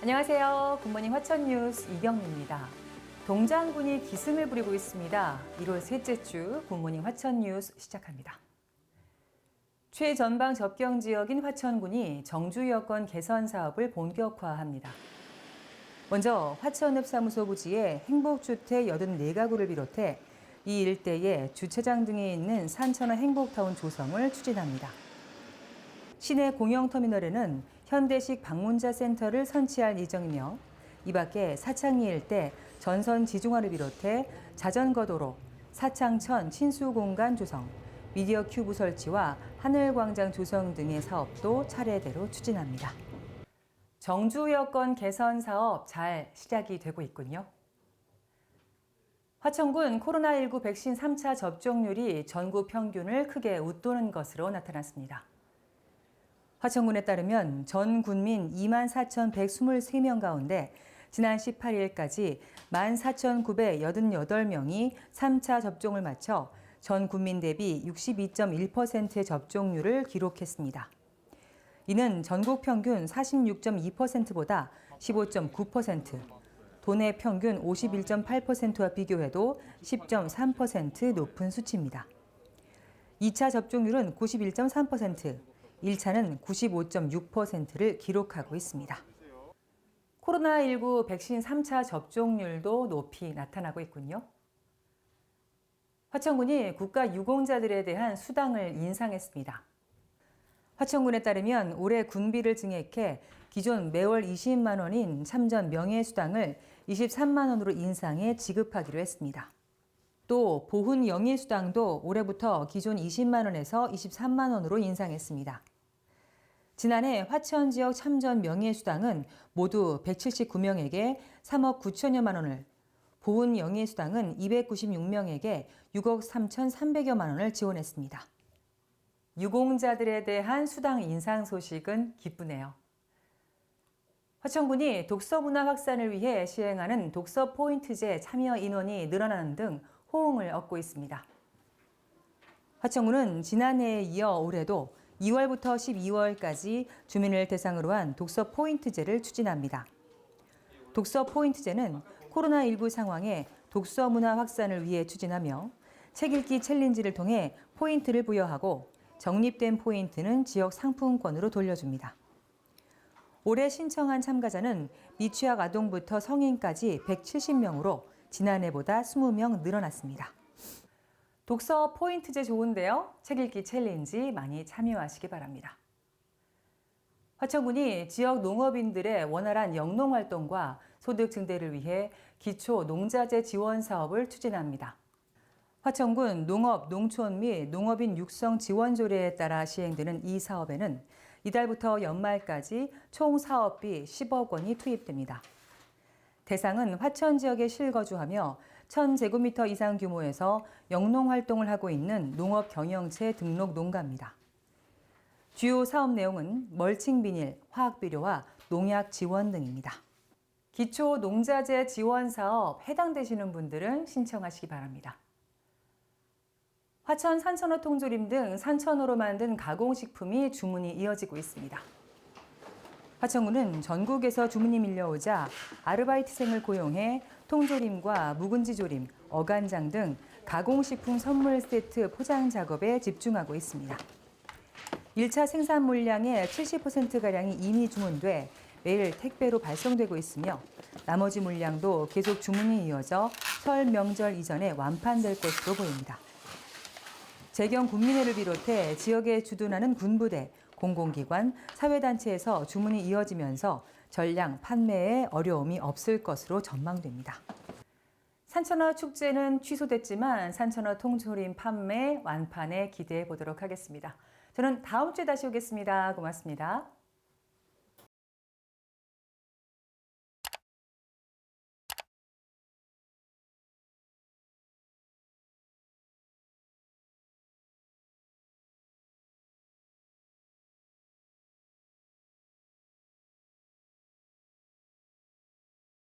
안녕하세요. 굿모닝 화천뉴스 이경미입니다. 동장군이 기승을 부리고 있습니다. 1월 셋째 주 굿모닝 화천뉴스 시작합니다. 최전방 접경 지역인 화천군이 정주 여건 개선 사업을 본격화합니다. 먼저 화천읍사무소 부지에 행복주택 84가구를 비롯해 이 일대에 주차장 등이 있는 산천어 행복타운 조성을 추진합니다. 시내 공영터미널에는 현대식 방문자 센터를 선치할 예정이며 이 밖에 사창리 일대 전선 지중화를 비롯해 자전거도로, 사창천 친수공간 조성, 미디어 큐브 설치와 하늘광장 조성 등의 사업도 차례대로 추진합니다. 정주 여건 개선 사업 잘 시작이 되고 있군요. 화천군 코로나19 백신 3차 접종률이 전국 평균을 크게 웃도는 것으로 나타났습니다. 화천군에 따르면 전 군민 24,123명 가운데 지난 18일까지 14,988명이 3차 접종을 마쳐 전 국민 대비 62.1%의 접종률을 기록했습니다. 이는 전국 평균 46.2%보다 15.9%, 도내 평균 51.8%와 비교해도 10.3% 높은 수치입니다. 2차 접종률은 91.3%, 1차는 95.6%를 기록하고 있습니다. 코로나19 백신 3차 접종률도 높이 나타나고 있군요. 화천군이 국가 유공자들에 대한 수당을 인상했습니다. 화천군에 따르면 올해 군비를 증액해 기존 매월 20만 원인 참전 명예수당을 23만 원으로 인상해 지급하기로 했습니다. 또 보훈 영예수당도 올해부터 기존 20만 원에서 23만 원으로 인상했습니다. 지난해 화천 지역 참전 명예수당은 모두 179명에게 3억 9천여만 원을, 보훈 영예수당은 296명에게 6억 3,300여만 원을 지원했습니다. 유공자들에 대한 수당 인상 소식은 기쁘네요. 화천군이 독서문화 확산을 위해 시행하는 독서 포인트제 참여 인원이 늘어나는 등 호응을 얻고 있습니다. 화천군은 지난해에 이어 올해도 2월부터 12월까지 주민을 대상으로 한 독서 포인트제를 추진합니다. 독서 포인트제는 코로나19 상황에 독서 문화 확산을 위해 추진하며 책 읽기 챌린지를 통해 포인트를 부여하고 적립된 포인트는 지역 상품권으로 돌려줍니다. 올해 신청한 참가자는 미취학 아동부터 성인까지 170명으로 지난해보다 20명 늘어났습니다. 독서 포인트제 좋은데요. 책 읽기 챌린지 많이 참여하시기 바랍니다. 화천군이 지역 농업인들의 원활한 영농 활동과 소득 증대를 위해 기초 농자재 지원 사업을 추진합니다. 화천군 농업, 농촌 및 농업인 육성 지원 조례에 따라 시행되는 이 사업에는 이달부터 연말까지 총 사업비 10억 원이 투입됩니다. 대상은 화천 지역에 실거주하며 1,000제곱미터 이상 규모에서 영농 활동을 하고 있는 농업 경영체 등록 농가입니다. 주요 사업 내용은 멀칭 비닐, 화학 비료와 농약 지원 등입니다. 기초 농자재 지원 사업 해당되시는 분들은 신청하시기 바랍니다. 화천 산천어 통조림 등 산천어로 만든 가공식품이 주문이 이어지고 있습니다. 화천군은 전국에서 주문이 밀려오자 아르바이트생을 고용해 통조림과 묵은지조림, 어간장 등 가공식품 선물 세트 포장 작업에 집중하고 있습니다. 1차 생산 물량의 70%가량이 이미 주문돼 매일 택배로 발송되고 있으며 나머지 물량도 계속 주문이 이어져 설 명절 이전에 완판될 것으로 보입니다. 재경 군민회를 비롯해 지역에 주둔하는 군부대, 공공기관, 사회단체에서 주문이 이어지면서 전량 판매에 어려움이 없을 것으로 전망됩니다. 산천어 축제는 취소됐지만 산천어 통조림 판매 완판에 기대해 보도록 하겠습니다. 저는 다음 주에 다시 오겠습니다. 고맙습니다.